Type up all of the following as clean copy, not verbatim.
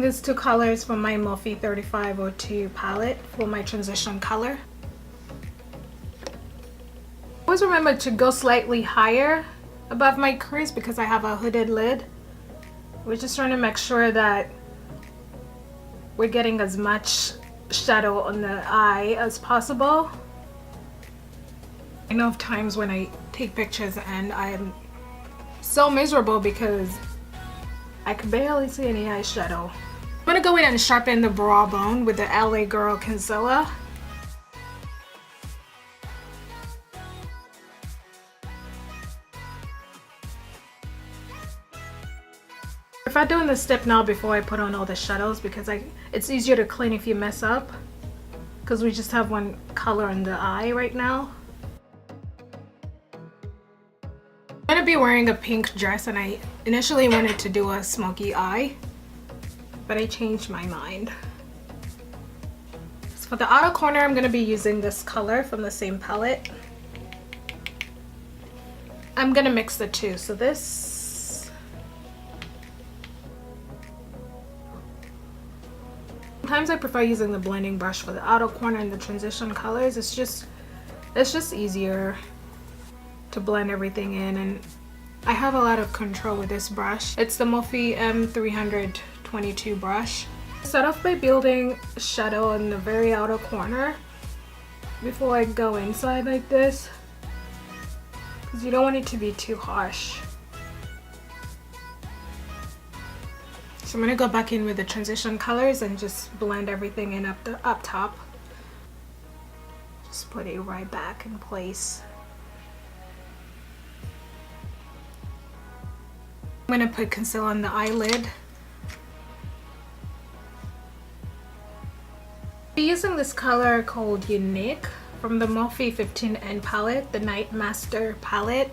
these two colors from my Morphe 3502 palette for my transition color. Always remember to go slightly higher above my crease because I have a hooded lid. We're just trying to make sure that we're getting as much shadow on the eye as possible. I know of times when I take pictures and I'm so miserable because I can barely see any eyeshadow. I'm gonna go in and sharpen the brow bone with the LA Girl concealer. If I'm doing this step now before I put on all the shadows because it's easier to clean if you mess up because we just have one color in the eye right now. I'm gonna be wearing a pink dress and I initially wanted to do a smoky eye, but I changed my mind. So for the outer corner, I'm gonna be using this color from the same palette. I'm gonna mix the two. So sometimes I prefer using the blending brush for the outer corner and the transition colors. It's just easier to blend everything in, and I have a lot of control with this brush. It's the Morphe M322 brush. Start off by building shadow in the very outer corner before I go inside like this, because you don't want it to be too harsh. So I'm gonna go back in with the transition colors and just blend everything in up top. Just put it right back in place. I'm gonna put concealer on the eyelid. I'm using this color called Unique from the Morphe 15N palette, the Night Master palette.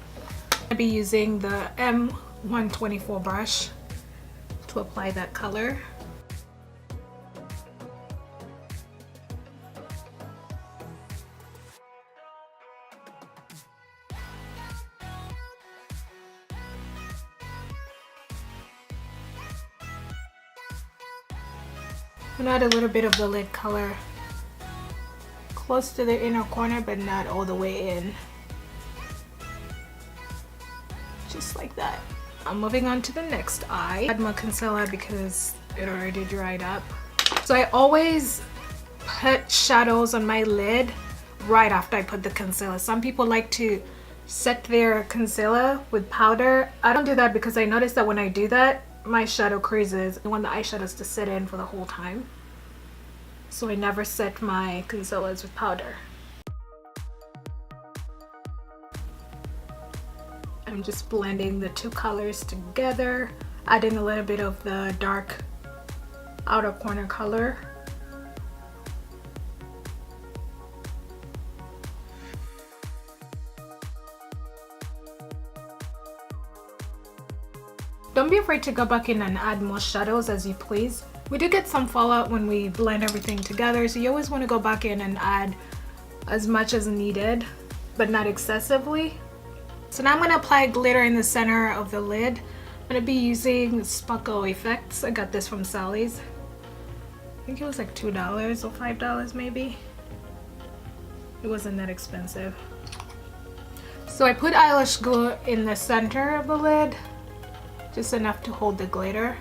I'll be using the M124 brush to apply that color. I'm gonna add a little bit of the lid color close to the inner corner, but not all the way in. Just like that. I'm moving on to the next eye. Add more concealer because it already dried up. So I always put shadows on my lid right after I put the concealer. Some people like to set their concealer with powder. I don't do that because I notice that when I do that, my shadow creases. I want the eyeshadows to sit in for the whole time. So I never set my concealers with powder. I'm just blending the two colors together, adding a little bit of the dark outer corner color. Don't be afraid to go back in and add more shadows as you please. We do get some fallout when we blend everything together, so you always want to go back in and add as much as needed, but not excessively. So now I'm going to apply glitter in the center of the lid. I'm going to be using Sparkle Effects. I got this from Sally's. I think it was like $2 or $5 maybe. It wasn't that expensive. So I put eyelash glue in the center of the lid, just enough to hold the glitter.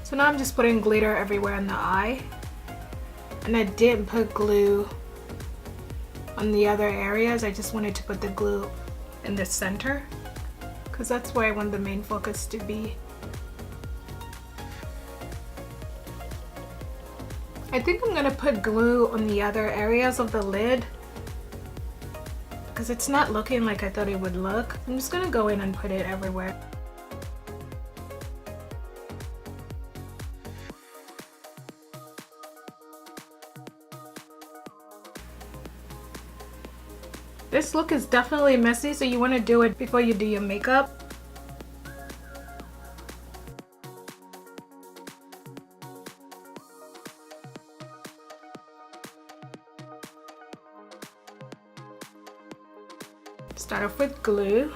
So now I'm just putting glitter everywhere in the eye, and I didn't put glue on the other areas. I just wanted to put the glue in the center because that's where I want the main focus to be. I think I'm gonna put glue on the other areas of the lid because it's not looking like I thought it would look. I'm just gonna go in and put it everywhere. This look is definitely messy, so you want to do it before you do your makeup. Start off with glue.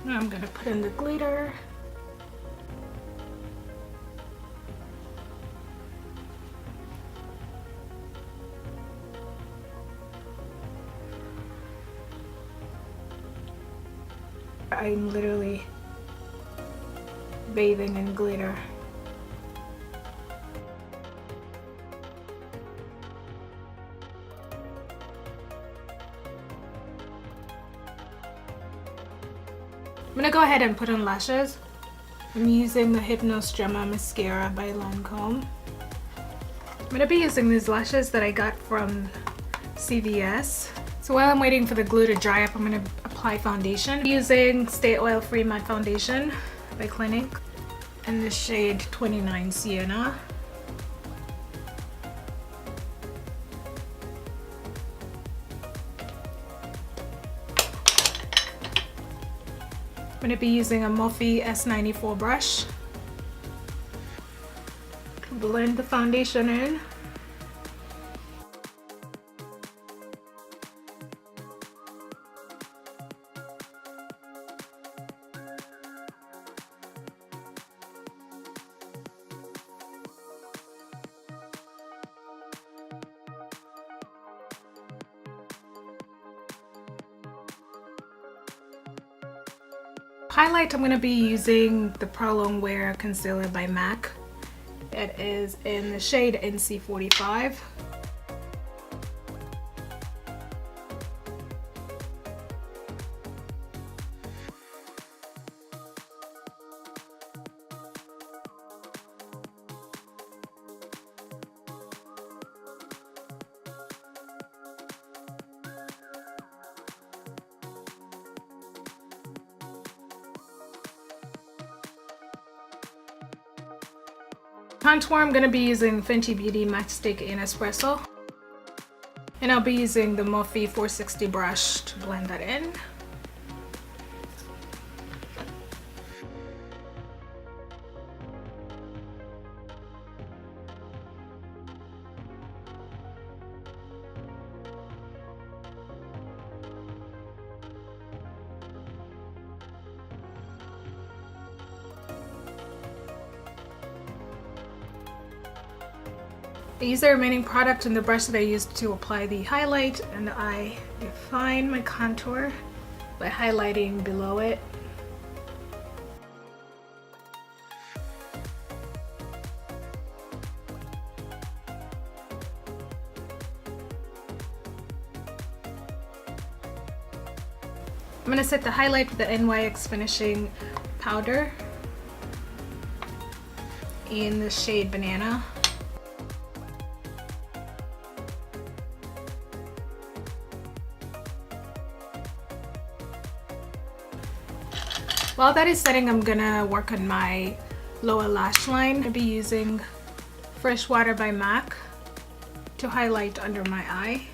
Now I'm gonna put in the glitter. I'm literally bathing in glitter. I'm gonna go ahead and put on lashes. I'm using the Hypnose Gemma mascara by Lancome. I'm gonna be using these lashes that I got from CVS. So while I'm waiting for the glue to dry up, I'm gonna apply foundation. I'm using Stay Oil Free Matte Foundation by Clinique in the shade 29 Sienna. I'm going to be using a Morphe S94 brush to blend the foundation in. Highlight, I'm going to be using the Pro-longwear concealer by MAC. It is in the shade NC45. Contour, I'm going to be using Fenty Beauty Matchstick in Espresso. And I'll be using the Morphe 460 brush to blend that in. I use the remaining product in the brush that I used to apply the highlight, and I define my contour by highlighting below it. I'm going to set the highlight with the NYX finishing powder in the shade Banana. While that is setting, I'm gonna work on my lower lash line. I'm gonna be using Fresh Water by MAC to highlight under my eye.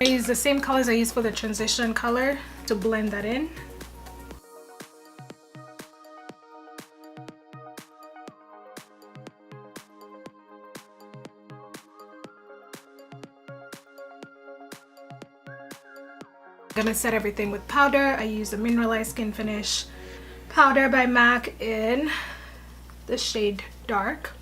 I use the same colors I used for the transition color to blend that in. I'm gonna set everything with powder. I use a Mineralize Skin Finish powder by MAC in the shade Dark.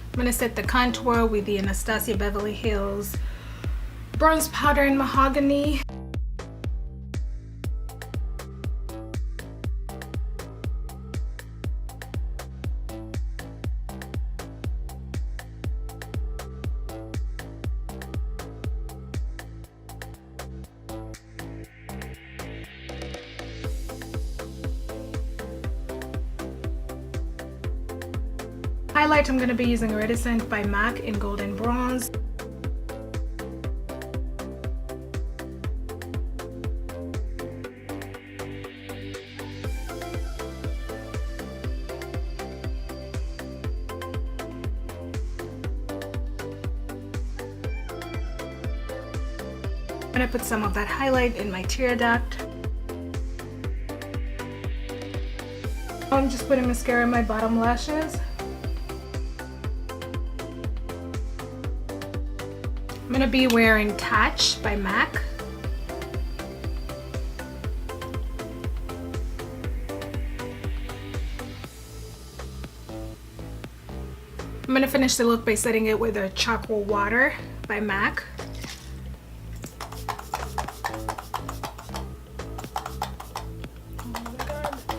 I'm going to set the contour with the Anastasia Beverly Hills Bronze Powder in Mahogany. Highlight, I'm going to be using Iridescent by MAC in Golden Bronze. I'm going to put some of that highlight in my tear duct. I'm just putting mascara in my bottom lashes. I'm going to be wearing Touch by MAC. I'm going to finish the look by setting it with a Charcoal Water by MAC.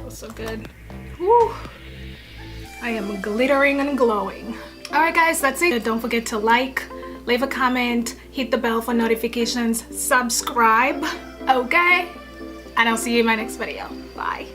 So good. Woo. I am glittering and glowing. Alright guys, that's it. Don't forget to like, leave a comment, hit the bell for notifications, subscribe, okay? And I'll see you in my next video. Bye.